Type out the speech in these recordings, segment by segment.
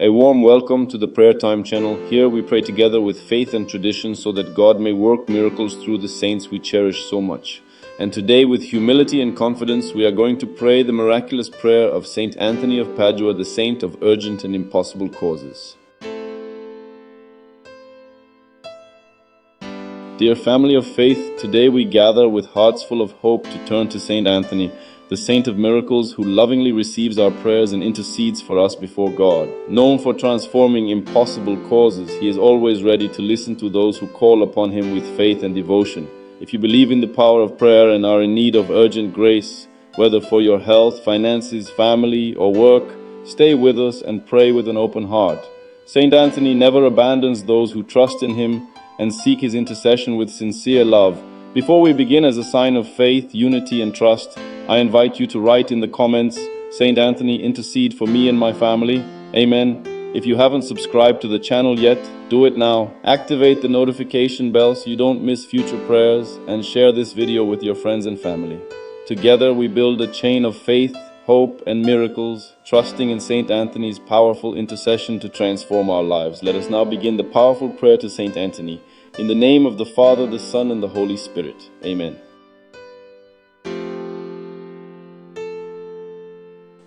A warm welcome to the Prayer Time channel. Here we pray together with faith and tradition so that God may work miracles through the saints we cherish so much. And today, with humility and confidence, we are going to pray the miraculous prayer of Saint Anthony of Padua, the saint of urgent and impossible causes. Dear family of faith, today we gather with hearts full of hope to turn to Saint Anthony, the Saint of Miracles, who lovingly receives our prayers and intercedes for us before God. Known for transforming impossible causes, he is always ready to listen to those who call upon him with faith and devotion. If you believe in the power of prayer and are in need of urgent grace, whether for your health, finances, family, or work, stay with us and pray with an open heart. Saint Anthony never abandons those who trust in him and seek his intercession with sincere love. Before we begin, as a sign of faith, unity, and trust, I invite you to write in the comments, Saint Anthony, intercede for me and my family. Amen. If you haven't subscribed to the channel yet, do it now. Activate the notification bell so you don't miss future prayers, and share this video with your friends and family. Together we build a chain of faith, hope, and miracles, trusting in Saint Anthony's powerful intercession to transform our lives. Let us now begin the powerful prayer to Saint Anthony. In the name of the Father, the Son, and the Holy Spirit. Amen.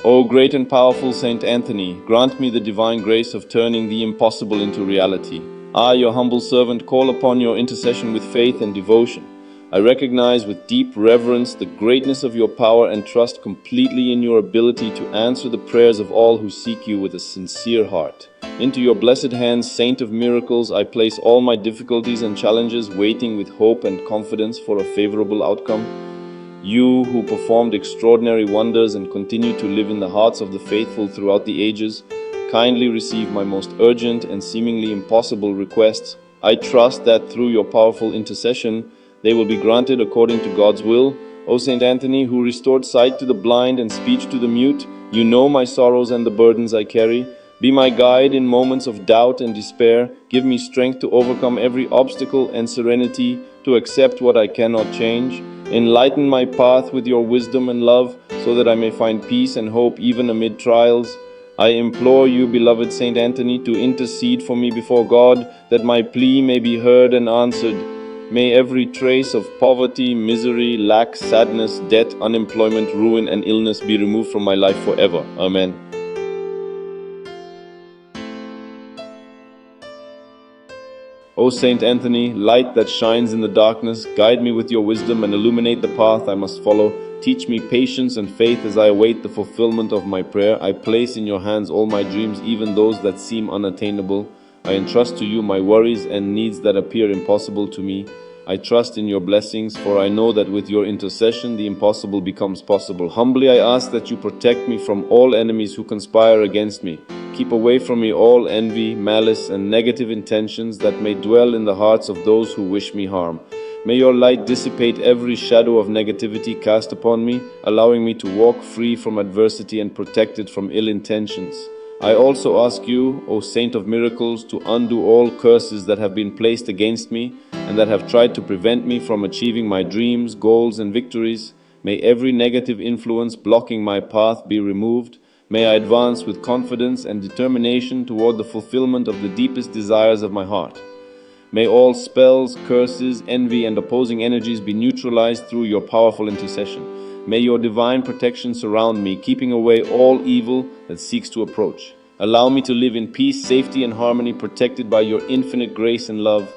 O great and powerful Saint Anthony, grant me the divine grace of turning the impossible into reality. I, your humble servant, call upon your intercession with faith and devotion. I recognize with deep reverence the greatness of your power and trust completely in your ability to answer the prayers of all who seek you with a sincere heart. Into your blessed hands, Saint of Miracles, I place all my difficulties and challenges, waiting with hope and confidence for a favorable outcome. You, who performed extraordinary wonders and continue to live in the hearts of the faithful throughout the ages, kindly receive my most urgent and seemingly impossible requests. I trust that through your powerful intercession, they will be granted according to God's will. O Saint Anthony, who restored sight to the blind and speech to the mute, you know my sorrows and the burdens I carry. Be my guide in moments of doubt and despair. Give me strength to overcome every obstacle and serenity to accept what I cannot change. Enlighten my path with your wisdom and love, so that I may find peace and hope even amid trials. I implore you, beloved Saint Anthony, to intercede for me before God, that my plea may be heard and answered. May every trace of poverty, misery, lack, sadness, debt, unemployment, ruin, and illness be removed from my life forever. Amen. O Saint Anthony, light that shines in the darkness, guide me with your wisdom and illuminate the path I must follow. Teach me patience and faith as I await the fulfillment of my prayer. I place in your hands all my dreams, even those that seem unattainable. I entrust to you my worries and needs that appear impossible to me. I trust in your blessings, for I know that with your intercession the impossible becomes possible. Humbly I ask that you protect me from all enemies who conspire against me. Keep away from me all envy, malice, and negative intentions that may dwell in the hearts of those who wish me harm. May your light dissipate every shadow of negativity cast upon me, allowing me to walk free from adversity and protected from ill intentions. I also ask you, O Saint of Miracles, to undo all curses that have been placed against me and that have tried to prevent me from achieving my dreams, goals, and victories. May every negative influence blocking my path be removed. May I advance with confidence and determination toward the fulfillment of the deepest desires of my heart. May all spells, curses, envy, and opposing energies be neutralized through your powerful intercession. May your divine protection surround me, keeping away all evil that seeks to approach. Allow me to live in peace, safety, and harmony, protected by your infinite grace and love.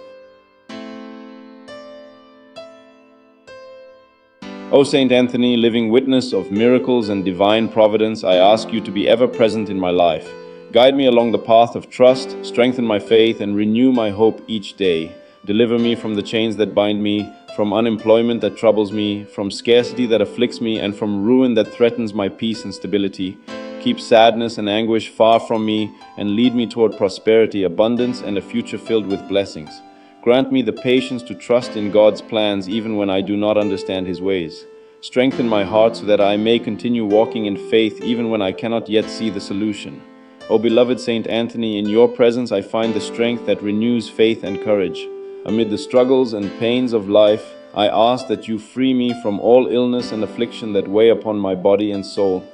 O Saint Anthony, living witness of miracles and divine providence, I ask you to be ever present in my life. Guide me along the path of trust, strengthen my faith, and renew my hope each day. Deliver me from the chains that bind me, from unemployment that troubles me, from scarcity that afflicts me, and from ruin that threatens my peace and stability. Keep sadness and anguish far from me, and lead me toward prosperity, abundance, and a future filled with blessings. Grant me the patience to trust in God's plans even when I do not understand His ways. Strengthen my heart so that I may continue walking in faith even when I cannot yet see the solution. O beloved Saint Anthony, in your presence I find the strength that renews faith and courage. Amid the struggles and pains of life, I ask that you free me from all illness and affliction that weigh upon my body and soul.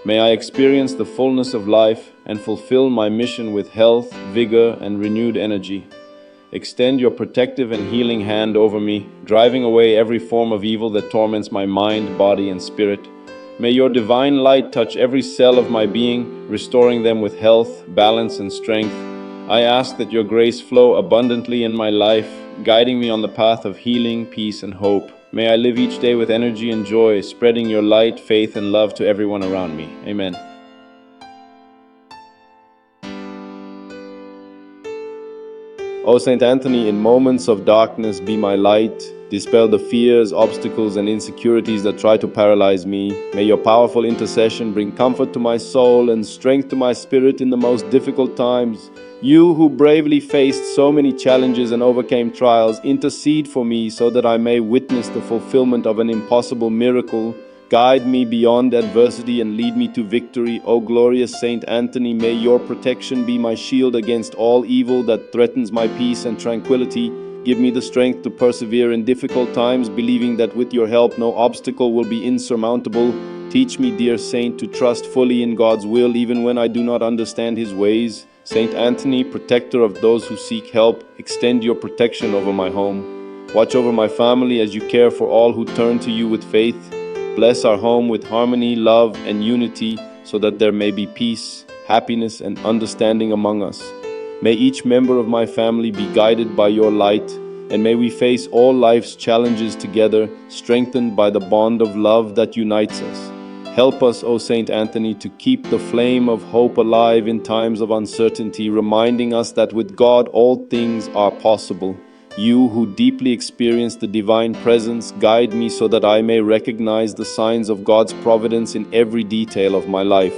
May I experience the fullness of life and fulfill my mission with health, vigor, and renewed energy. Extend your protective and healing hand over me, driving away every form of evil that torments my mind, body, and spirit. May your divine light touch every cell of my being, restoring them with health, balance, and strength. I ask that your grace flow abundantly in my life, guiding me on the path of healing, peace, and hope. May I live each day with energy and joy, spreading your light, faith, and love to everyone around me. Amen. O Saint Anthony, in moments of darkness, be my light. Dispel the fears, obstacles, and insecurities that try to paralyze me. May your powerful intercession bring comfort to my soul and strength to my spirit in the most difficult times. You who bravely faced so many challenges and overcame trials, intercede for me so that I may witness the fulfillment of an impossible miracle. Guide me beyond adversity and lead me to victory. O glorious Saint Anthony, may your protection be my shield against all evil that threatens my peace and tranquility. Give me the strength to persevere in difficult times, believing that with your help no obstacle will be insurmountable. Teach me, dear Saint, to trust fully in God's will even when I do not understand His ways. Saint Anthony, protector of those who seek help, extend your protection over my home. Watch over my family as you care for all who turn to you with faith. Bless our home with harmony, love, and unity, so that there may be peace, happiness, and understanding among us. May each member of my family be guided by your light, and may we face all life's challenges together, strengthened by the bond of love that unites us. Help us, O Saint Anthony, to keep the flame of hope alive in times of uncertainty, reminding us that with God all things are possible. You who deeply experience the divine presence, guide me so that I may recognize the signs of God's providence in every detail of my life.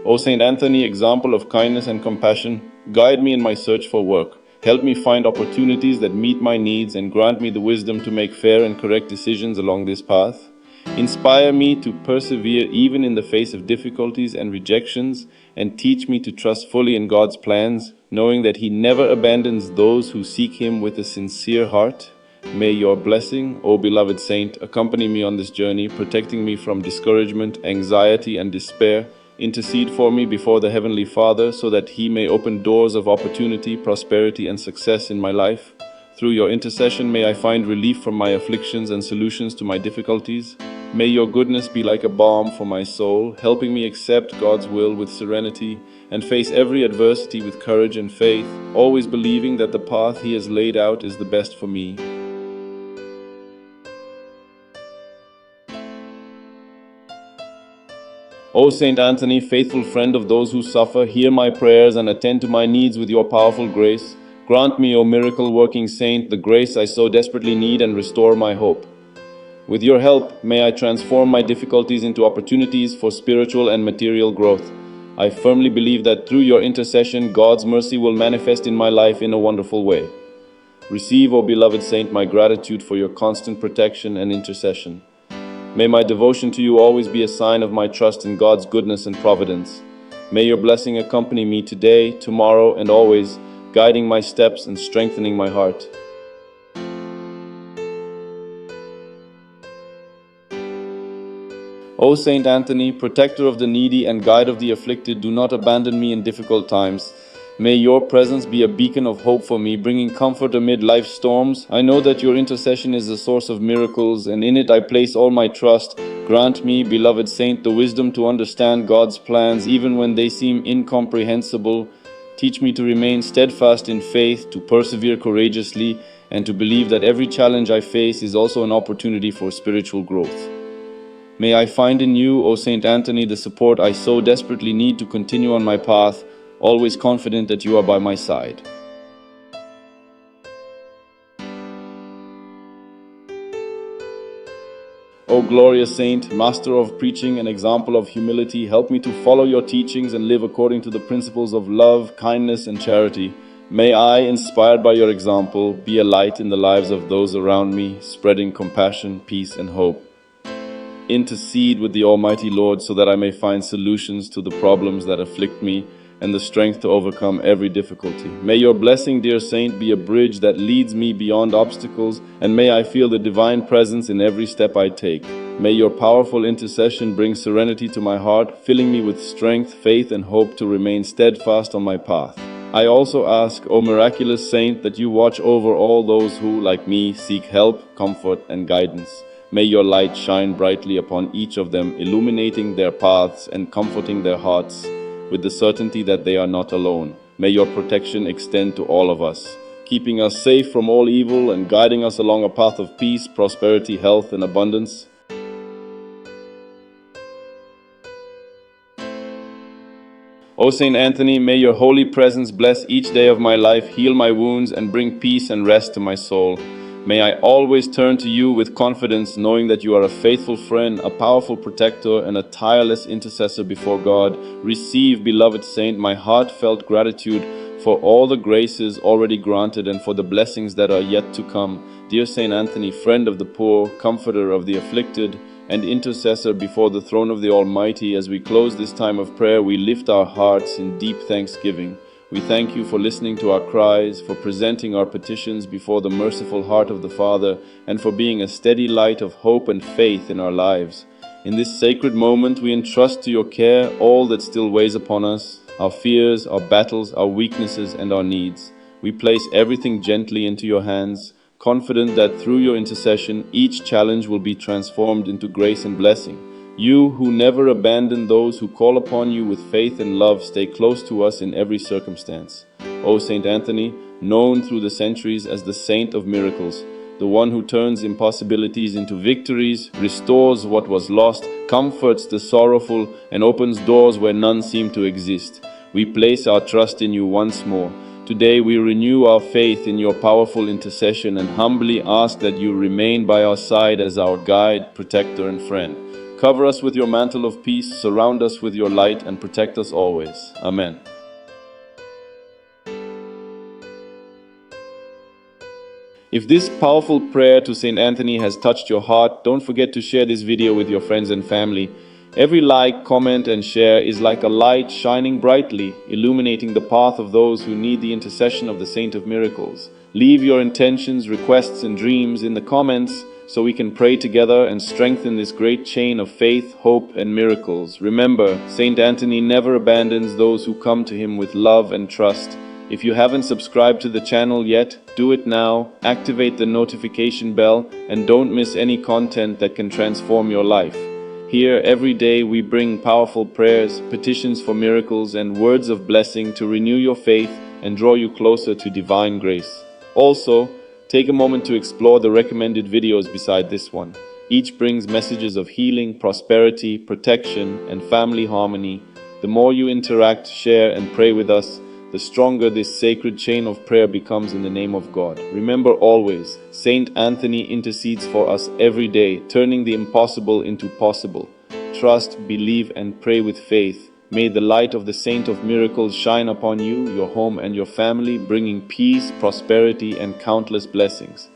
O Saint Anthony, example of kindness and compassion, guide me in my search for work. Help me find opportunities that meet my needs and grant me the wisdom to make fair and correct decisions along this path. Inspire me to persevere even in the face of difficulties and rejections, and teach me to trust fully in God's plans, knowing that He never abandons those who seek Him with a sincere heart. May your blessing, O beloved Saint, accompany me on this journey, protecting me from discouragement, anxiety, and despair. Intercede for me before the Heavenly Father so that He may open doors of opportunity, prosperity, and success in my life. Through your intercession, may I find relief from my afflictions and solutions to my difficulties. May your goodness be like a balm for my soul, helping me accept God's will with serenity and face every adversity with courage and faith, always believing that the path He has laid out is the best for me. O Saint Anthony, faithful friend of those who suffer, hear my prayers and attend to my needs with your powerful grace. Grant me, O miracle-working Saint, the grace I so desperately need and restore my hope. With your help, may I transform my difficulties into opportunities for spiritual and material growth. I firmly believe that through your intercession, God's mercy will manifest in my life in a wonderful way. Receive, O beloved Saint, my gratitude for your constant protection and intercession. May my devotion to you always be a sign of my trust in God's goodness and providence. May your blessing accompany me today, tomorrow, and always, guiding my steps and strengthening my heart. O Saint Anthony, protector of the needy and guide of the afflicted, do not abandon me in difficult times. May your presence be a beacon of hope for me, bringing comfort amid life's storms. I know that your intercession is the source of miracles, and in it I place all my trust. Grant me, beloved Saint, the wisdom to understand God's plans even when they seem incomprehensible. Teach me to remain steadfast in faith, to persevere courageously, and to believe that every challenge I face is also an opportunity for spiritual growth. May I find in you, O Saint Anthony, the support I so desperately need to continue on my path, always confident that you are by my side. O glorious Saint, Master of preaching and example of humility, help me to follow your teachings and live according to the principles of love, kindness, and charity. May I, inspired by your example, be a light in the lives of those around me, spreading compassion, peace, and hope. Intercede with the Almighty Lord so that I may find solutions to the problems that afflict me. and the strength to overcome every difficulty. May your blessing, dear saint, be a bridge that leads me beyond obstacles, and may I feel the divine presence in every step I take. May your powerful intercession bring serenity to my heart, filling me with strength, faith, and hope to remain steadfast on my path. I also ask, O miraculous saint, that you watch over all those who, like me, seek help, comfort, and guidance. May your light shine brightly upon each of them, illuminating their paths and comforting their hearts with the certainty that they are not alone. May your protection extend to all of us, keeping us safe from all evil and guiding us along a path of peace, prosperity, health, and abundance. O Saint Anthony, may your holy presence bless each day of my life, heal my wounds, and bring peace and rest to my soul. May I always turn to you with confidence, knowing that you are a faithful friend, a powerful protector, and a tireless intercessor before God. Receive, beloved saint, my heartfelt gratitude for all the graces already granted and for the blessings that are yet to come. Dear Saint Anthony, friend of the poor, comforter of the afflicted, and intercessor before the throne of the Almighty, as we close this time of prayer, we lift our hearts in deep thanksgiving. We thank you for listening to our cries, for presenting our petitions before the merciful heart of the Father, and for being a steady light of hope and faith in our lives. In this sacred moment, we entrust to your care all that still weighs upon us, our fears, our battles, our weaknesses, and our needs. We place everything gently into your hands, confident that through your intercession, each challenge will be transformed into grace and blessing. You who never abandon those who call upon you with faith and love, stay close to us in every circumstance. O Saint Anthony, known through the centuries as the Saint of Miracles, the one who turns impossibilities into victories, restores what was lost, comforts the sorrowful, and opens doors where none seem to exist, we place our trust in you once more. Today we renew our faith in your powerful intercession and humbly ask that you remain by our side as our guide, protector, and friend. Cover us with your mantle of peace, surround us with your light, and protect us always. Amen. If this powerful prayer to Saint Anthony has touched your heart, don't forget to share this video with your friends and family. Every like, comment, and share is like a light shining brightly, illuminating the path of those who need the intercession of the Saint of Miracles. Leave your intentions, requests, and dreams in the comments so we can pray together and strengthen this great chain of faith, hope, and miracles. Remember, Saint Anthony never abandons those who come to him with love and trust. If you haven't subscribed to the channel yet, do it now, activate the notification bell, and don't miss any content that can transform your life. Here, every day, we bring powerful prayers, petitions for miracles, and words of blessing to renew your faith and draw you closer to divine grace. Also, take a moment to explore the recommended videos beside this one. Each brings messages of healing, prosperity, protection, and family harmony. The more you interact, share, and pray with us, the stronger this sacred chain of prayer becomes in the name of God. Remember always, Saint Anthony intercedes for us every day, turning the impossible into possible. Trust, believe, and pray with faith. May the light of the Saint of Miracles shine upon you, your home, and your family, bringing peace, prosperity, and countless blessings.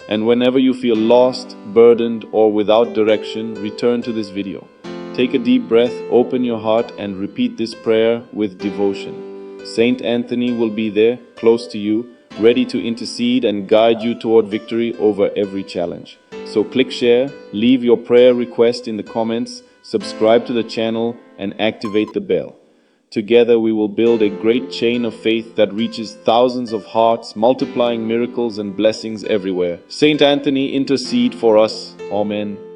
And whenever you feel lost, burdened, or without direction, return to this video. Take a deep breath, open your heart, and repeat this prayer with devotion. Saint Anthony will be there, close to you, ready to intercede and guide you toward victory over every challenge. So click share, leave your prayer request in the comments, subscribe to the channel, and activate the bell. Together we will build a great chain of faith that reaches thousands of hearts, multiplying miracles and blessings everywhere. Saint Anthony, intercede for us. Amen.